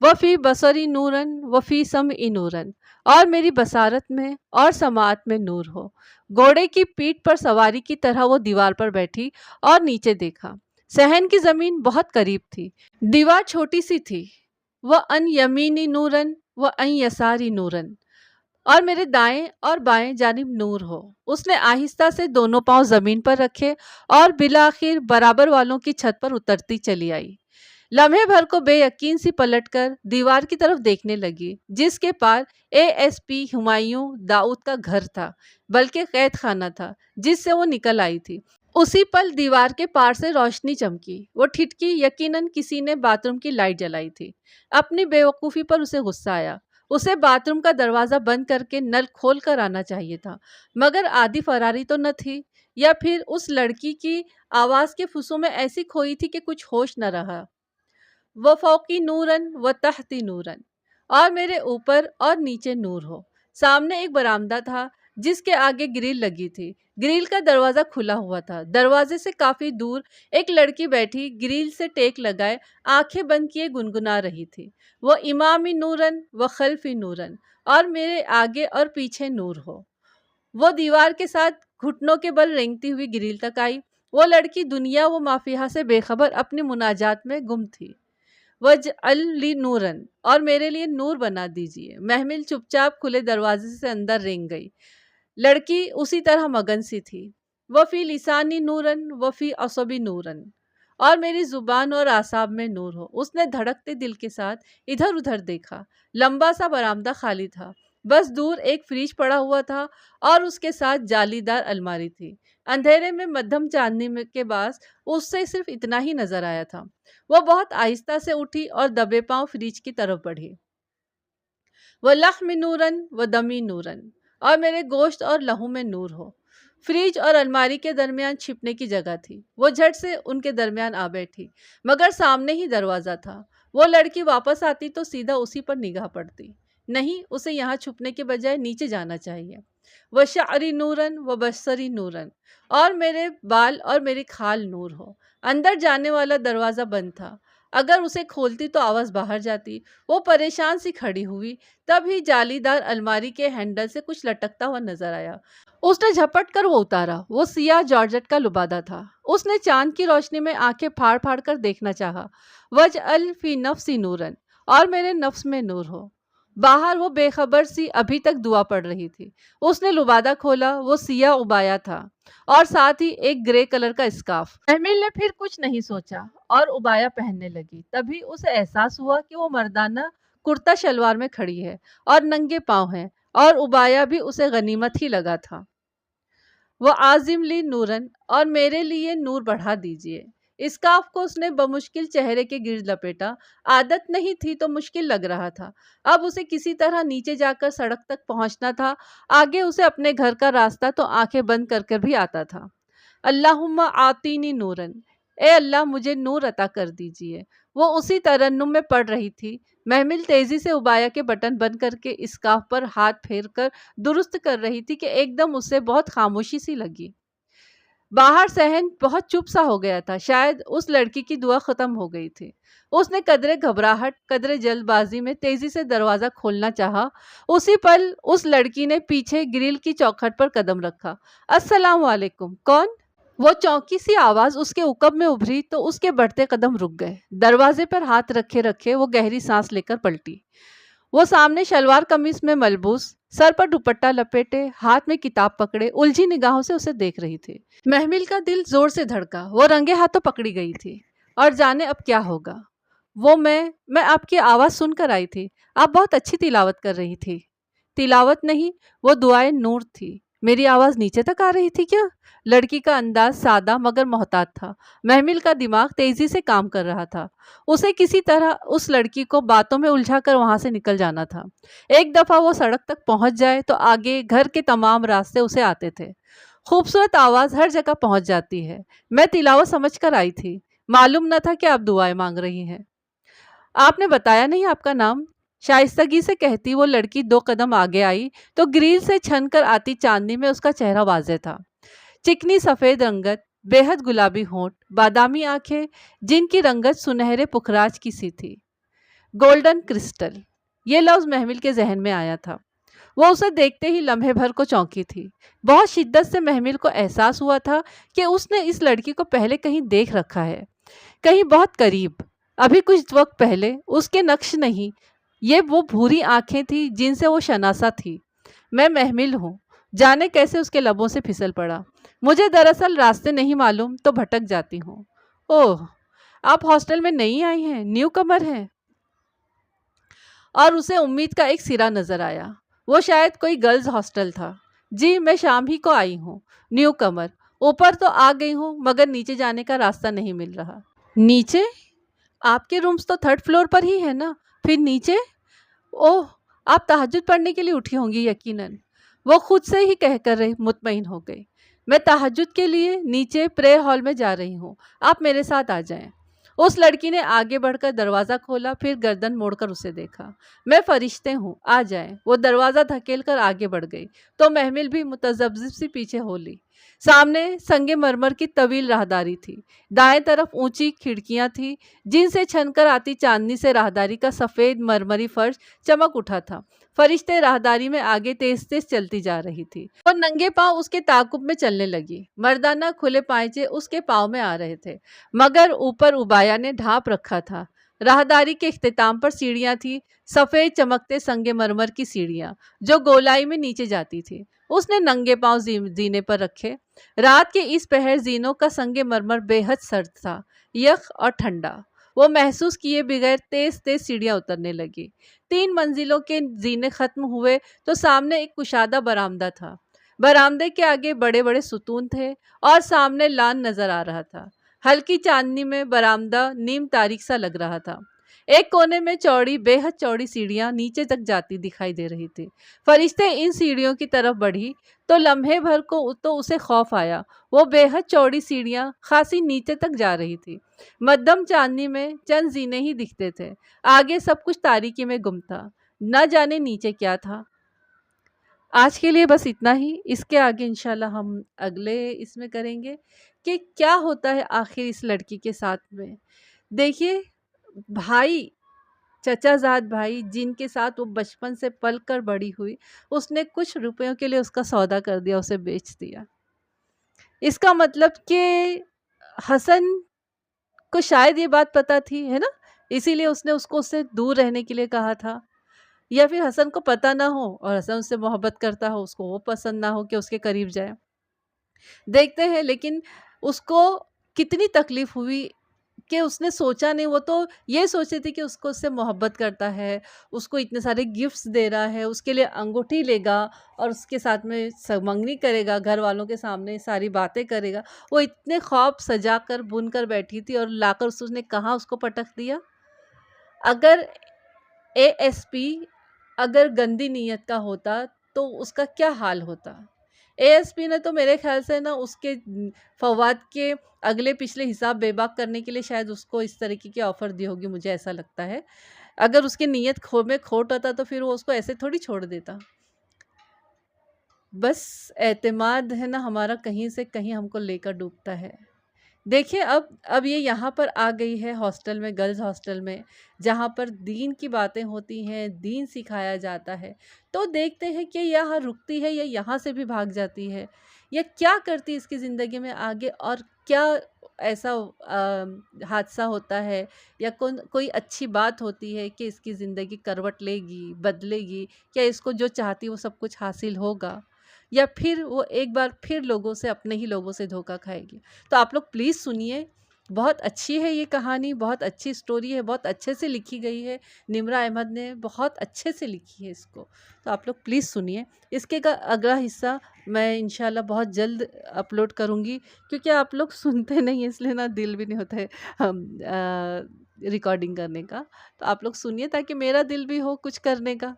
Speaker 1: وفی بصری نورن وفی سمعی نورن، اور میری بصارت میں اور سماعت میں نور ہو۔ گھوڑے کی پیٹھ پر سواری کی طرح وہ دیوار پر بیٹھی اور نیچے دیکھا۔ صحن کی زمین بہت قریب تھی، دیوار چھوٹی سی تھی۔ وہ ان یمینی نورن و ان یساری نورن، اور میرے دائیں اور بائیں جانب نور ہو۔ اس نے آہستہ سے دونوں پاؤں زمین پر رکھے اور بالآخر برابر والوں کی چھت پر اترتی چلی آئی۔ لمحے بھر کو بے یقین سی پلٹ کر دیوار کی طرف دیکھنے لگی جس کے پار ASP ہمایوں داؤد کا گھر تھا، بلکہ قید خانہ تھا جس سے وہ نکل آئی تھی۔ اسی پل دیوار کے پار سے روشنی چمکی، وہ ٹھٹکی، یقیناً کسی نے باتھ روم کی لائٹ جلائی تھی۔ اپنی بے وقوفی پر اسے غصہ آیا۔ اسے باتھ روم کا دروازہ بند کر کے نل کھول کر آنا چاہیے تھا، مگر آدھی فراری تو نہ تھی، یا پھر اس لڑکی کی آواز کے فسوں میں ایسی کھوئی تھی کہ کچھ ہوش نہ رہا۔ وہ فوقی نورن و تحتی نورن، اور میرے اوپر اور نیچے نور ہو۔ سامنے ایک برآمدہ تھا جس کے آگے گریل لگی تھی۔ گریل کا دروازہ کھلا ہوا تھا۔ دروازے سے کافی دور ایک لڑکی بیٹھی گریل سے ٹیک لگائے آنکھیں بند کیے گنگنا رہی تھی۔ وہ امامی نورن و خلفی نورن، اور میرے آگے اور پیچھے نور ہو۔ وہ دیوار کے ساتھ گھٹنوں کے بل رینگتی ہوئی گریل تک آئی۔ وہ لڑکی دنیا و ما فیہا سے بے خبر اپنی مناجات میں گم تھی۔ وَاجْعَلْ لِی نُورًا، اور میرے لیے نور بنا دیجیے۔ محمل چپ چاپ کھلے دروازے سے اندر رینگ گئی۔ لڑکی اسی طرح مگن سی تھی۔ وَفِي لِسَانِی نُورًا وَفِي عَصَبِی نُورًا، اور میری زبان اور اعصاب میں نور ہو۔ اس نے دھڑکتے دل کے ساتھ ادھر ادھر دیکھا۔ لمبا سا برآمدہ خالی تھا، بس دور ایک فریج پڑا ہوا تھا اور اس کے ساتھ جالی دار الماری تھی۔ اندھیرے میں مدھم چاندنی کے باعث اس سے صرف اتنا ہی نظر آیا تھا۔ وہ بہت آہستہ سے اٹھی اور دبے پاؤں فریج کی طرف بڑھی۔ وَلَحْمِ نُورًا وَدَمِی نُورًا، اور میرے گوشت اور لہو میں نور ہو۔ فریج اور الماری کے درمیان چھپنے کی جگہ تھی۔ وہ جھٹ سے ان کے درمیان آ بیٹھی، مگر سامنے ہی دروازہ تھا۔ وہ لڑکی واپس آتی تو سیدھا اسی پر نگاہ پڑتی۔ نہیں، اسے یہاں چھپنے کے بجائے نیچے جانا چاہیے۔ وَشَعْرِی نُورًا وَبَصَرِی نُورًا، اور میرے بال اور میری کھال نور ہو۔ اندر جانے والا دروازہ بند تھا۔ اگر اسے کھولتی تو آواز باہر جاتی۔ وہ پریشان سی کھڑی ہوئی، تب ہی جالی دار الماری کے ہینڈل سے کچھ لٹکتا ہوا نظر آیا۔ اس نے جھپٹ کر وہ اتارا۔ وہ سیاہ جارجٹ کا لبادہ تھا۔ اس نے چاند کی روشنی میں آنکھیں پھاڑ پھاڑ کر دیکھنا چاہا۔ وَاجْعَلْ فِی نَفْسِی نُورًا، اور میرے نفس میں نور ہو۔ باہر وہ بے خبر سی ابھی تک دعا پڑھ رہی تھی۔ اس نے لبادہ کھولا، وہ سیاہ عبایا تھا اور ساتھ ہی ایک گرے کلر کا اسکارف۔ محمل نے پھر کچھ نہیں سوچا اور عبایا پہننے لگی۔ تبھی اسے احساس ہوا کہ وہ مردانہ کرتا شلوار میں کھڑی ہے اور ننگے پاؤں ہے، اور عبایا بھی اسے غنیمت ہی لگا تھا۔ وَأَعْظِمْ لِی نُورًا، اور میرے لیے نور بڑھا دیجیے۔ اسکارف کو اس نے بمشکل چہرے کے گرد لپیٹا۔ عادت نہیں تھی تو مشکل لگ رہا تھا۔ اب اسے کسی طرح نیچے جا کر سڑک تک پہنچنا تھا۔ آگے اسے اپنے گھر کا راستہ تو آنکھیں بند کر کر بھی آتا تھا۔ اللہم آتینی نوراً، اے اللہ مجھے نور عطا کر دیجیے۔ وہ اسی ترنم میں پڑھ رہی تھی۔ محمل تیزی سے عبایا کے بٹن بند کر کے اسکارف پر ہاتھ پھیر کر درست کر رہی تھی کہ ایک دم اسے بہت خاموشی سی لگی۔ باہر صحن بہت چپ سا ہو گیا تھا، شاید اس لڑکی کی دعا ختم ہو گئی تھی۔ اس نے قدرے گھبراہٹ، قدرے جلد بازی میں تیزی سے دروازہ کھولنا چاہا۔ اسی پل اس لڑکی نے پیچھے گرل کی چوکھٹ پر قدم رکھا۔ السلام علیکم، کون؟ وہ چونکی سی آواز اس کے عقب میں ابھری تو اس کے بڑھتے قدم رک گئے۔ دروازے پر ہاتھ رکھے رکھے وہ گہری سانس لے کر پلٹی۔ وہ سامنے شلوار قمیص میں ملبوس، سر پر دوپٹہ لپیٹے، ہاتھ میں کتاب پکڑے الجھی نگاہوں سے اسے دیکھ رہی تھی۔ محمل کا دل زور سے دھڑکا۔ وہ رنگے ہاتھوں پکڑی گئی تھی، اور جانے اب کیا ہوگا۔ وہ میں آپ کی آواز سن کر آئی تھی۔ آپ بہت اچھی تلاوت کر رہی تھی۔ تلاوت نہیں، وہ دعائے نور تھی۔ میری آواز نیچے تک آ رہی تھی کیا؟ لڑکی کا انداز سادہ مگر محتاط تھا۔ محمل کا دماغ تیزی سے کام کر رہا تھا۔ اسے کسی طرح اس لڑکی کو باتوں میں الجھا کر وہاں سے نکل جانا تھا۔ ایک دفعہ وہ سڑک تک پہنچ جائے تو آگے گھر کے تمام راستے اسے آتے تھے۔ خوبصورت آواز ہر جگہ پہنچ جاتی ہے۔ میں تلاوت سمجھ کر آئی تھی۔ معلوم نہ تھا کہ آپ دعائیں مانگ رہی ہیں۔ آپ نے بتایا نہیں آپ کا نام؟ شائستگی سے کہتی وہ لڑکی 2 قدم آگے آئی تو گریل سے چھن کر آتی چاندنی میں اس کا چہرہ واضح تھا۔ چکنی سفید رنگت، بے حد گلابی ہونٹ، بادامی آنکھیں جن کی رنگت سنہرے پکھراج کی سی تھی۔ گولڈن کرسٹل، یہ لفظ محمل کے ذہن میں آیا تھا۔ وہ اسے دیکھتے ہی لمحے بھر کو چونکی تھی۔ بہت شدت سے محمل کو احساس ہوا تھا کہ اس نے اس لڑکی کو پہلے کہیں دیکھ رکھا ہے، کہیں بہت قریب، ابھی کچھ وقت پہلے۔ اس کے نقش نہیں، یہ وہ بھوری آنکھیں تھی جن سے وہ شناسا تھی۔ میں محمل ہوں، جانے کیسے اس کے لبوں سے پھسل پڑا۔ مجھے دراصل راستے نہیں معلوم تو بھٹک جاتی ہوں۔ اوہ، آپ ہاسٹل میں نئی آئی ہیں، نیو کمر ہیں؟ اور اسے امید کا ایک سرا نظر آیا۔ وہ شاید کوئی گرلز ہاسٹل تھا۔ جی میں شام ہی کو آئی ہوں، نیو کمر۔ اوپر تو آ گئی ہوں مگر نیچے جانے کا راستہ نہیں مل رہا۔ نیچے؟ آپ کے رومز تو 3rd فلور پر ہی ہے نا، پھر نیچے؟ اوہ، آپ تہجد پڑھنے کے لیے اٹھی ہوں گی یقیناً۔ وہ خود سے ہی کہہ کر مطمئن ہو گئی۔ میں تہجد کے لیے نیچے پریئر ہال میں جا رہی ہوں، آپ میرے ساتھ آ جائیں۔ اس لڑکی نے آگے بڑھ کر دروازہ کھولا، پھر گردن موڑ کر اسے دیکھا۔ میں فرشتے ہوں، آ جائیں۔ وہ دروازہ دھکیل کر آگے بڑھ گئی تو محمل بھی متذبذب سی پیچھے ہو لی۔ سامنے سنگ مرمر کی طویل راہداری تھی، دائیں طرف اونچی کھڑکیاں تھیں جن سے چھن کر آتی چاندنی سے راہداری کا سفید مرمری فرش چمک اٹھا تھا۔ فرشتے راہداری میں آگے تیز تیز چلتی جا رہی تھی اور ننگے پاؤں اس کے تعاقب میں چلنے لگی۔ مردانہ کھلے پائچے اس کے پاؤں میں آ رہے تھے مگر اوپر ابایا نے ڈھانپ رکھا تھا۔ راہداری کے اختتام پر سیڑھیاں تھیں، سفید چمکتے سنگ مرمر کی سیڑھیاں جو گولائی میں نیچے جاتی تھی۔ اس نے ننگے پاؤں زینے پر رکھے۔ رات کے اس پہر زینوں کا سنگ مرمر بے حد سرد تھا، یخ اور ٹھنڈا۔ وہ محسوس کیے بغیر تیز تیز سیڑھیاں اترنے لگی۔ 3 منزلوں کے زینے ختم ہوئے تو سامنے ایک کشادہ برآمدہ تھا۔ برآمدے کے آگے بڑے بڑے ستون تھے اور سامنے لان نظر آ رہا تھا۔ ہلکی چاندنی میں برآمدہ نیم تاریک سا لگ رہا تھا۔ ایک کونے میں چوڑی بے حد چوڑی سیڑھیاں نیچے تک جاتی دکھائی دے رہی تھی۔ فرشتے ان سیڑھیوں کی طرف بڑھی تو لمحے بھر کو تو اسے خوف آیا۔ وہ بے حد چوڑی سیڑھیاں خاصی نیچے تک جا رہی تھی۔ مدھم چاندنی میں چند زینے ہی دکھتے تھے، آگے سب کچھ تاریکی میں گم تھا، نہ جانے نیچے کیا تھا۔ آج کے لیے بس اتنا ہی، اس کے آگے انشاءاللہ ہم اگلے اس میں کریں گے کہ کیا ہوتا ہے آخر اس لڑکی کے ساتھ میں۔ دیکھیے بھائی، چچا زاد بھائی جن کے ساتھ وہ بچپن سے پل کر بڑی ہوئی، اس نے کچھ روپیوں کے لیے اس کا سودا کر دیا، اسے بیچ دیا۔ اس کا مطلب کہ حسن کو شاید یہ بات پتا تھی، ہے نا، اسی لیے اس نے اس کو اس سے دور رہنے کے لیے کہا تھا، یا پھر حسن کو پتا نہ ہو اور حسن اس سے محبت کرتا ہو، اس کو وہ پسند نہ ہو کہ اس کے قریب جائے۔ دیکھتے ہیں لیکن اس کو کتنی تکلیف ہوئی کہ اس نے سوچا نہیں، وہ تو یہ سوچی تھی کہ اس کو اس سے محبت کرتا ہے، اس کو اتنے سارے گفٹس دے رہا ہے، اس کے لیے انگوٹھی لے گا اور اس کے ساتھ میں منگنی کرے گا، گھر والوں کے سامنے ساری باتیں کرے گا۔ وہ اتنے خواب سجا کر بن کر بیٹھی تھی اور لا کر اس نے کہاں اس کو پٹک دیا۔ اگر ASP اگر گندی نیت کا ہوتا تو اس کا کیا حال ہوتا۔ ASP نے تو میرے خیال سے نا اس کے فواد کے اگلے پچھلے حساب بے باک کرنے کے لیے شاید اس کو اس طریقے کی آفر دی ہوگی، مجھے ایسا لگتا ہے۔ اگر اس کی نیت میں کھوٹ ہوتا تو پھر وہ اس کو ایسے تھوڑی چھوڑ دیتا۔ بس اعتماد ہے نا ہمارا کہیں سے کہیں ہم کو لے کر ڈوبتا ہے۔ دیکھیں اب یہ یہاں پر آ گئی ہے ہاسٹل میں، گرلز ہاسٹل میں، جہاں پر دین کی باتیں ہوتی ہیں، دین سکھایا جاتا ہے، تو دیکھتے ہیں کہ یہاں رکتی ہے یا یہاں سے بھی بھاگ جاتی ہے، یا کیا کرتی اس کی زندگی میں آگے، اور کیا ایسا حادثہ ہوتا ہے یا کوئی اچھی بات ہوتی ہے کہ اس کی زندگی کروٹ لے گی، بدلے گی، کیا اس کو جو چاہتی وہ سب کچھ حاصل ہوگا، یا پھر وہ ایک بار پھر لوگوں سے، اپنے ہی لوگوں سے دھوکہ کھائے گی۔ تو آپ لوگ پلیز سنیے، بہت اچھی ہے یہ کہانی، بہت اچھی سٹوری ہے، بہت اچھے سے لکھی گئی ہے، نمرہ احمد نے بہت اچھے سے لکھی ہے اس کو، تو آپ لوگ پلیز سنیے۔ اس کے اگلا حصہ میں انشاءاللہ بہت جلد اپلوڈ کروں گی، کیونکہ آپ لوگ سنتے نہیں، اس لیے نا دل بھی نہیں ہوتا ہے ریکارڈنگ کرنے کا، تو آپ لوگ سنیے تاکہ میرا دل بھی ہو کچھ کرنے کا،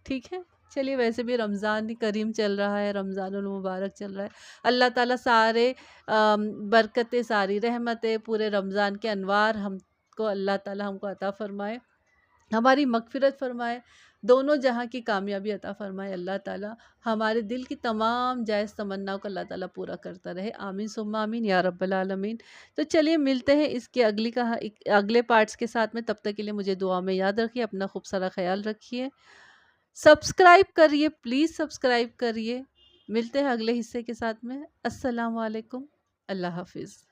Speaker 1: ٹھیک ہے؟ چلیے ویسے بھی رمضان کریم چل رہا ہے، رمضان المبارک چل رہا ہے، اللہ تعالیٰ سارے برکتیں، ساری رحمتیں، پورے رمضان کے انوار ہم کو اللہ تعالیٰ ہم کو عطا فرمائے، ہماری مغفرت فرمائے، دونوں جہاں کی کامیابی عطا فرمائے اللہ تعالیٰ، ہمارے دل کی تمام جائز تمناؤں کو اللہ تعالیٰ پورا کرتا رہے، آمین ثم آمین یا رب العالمین۔ تو چلیے ملتے ہیں اس کے اگلے پارٹس کے ساتھ میں، تب تک کے لیے مجھے دعا میں یاد رکھیے، اپنا خوب سارا خیال رکھیے، سبسکرائب کریے، پلیز سبسکرائب کریے۔ ملتے ہیں اگلے حصے کے ساتھ میں۔ السلام علیکم، اللہ حافظ۔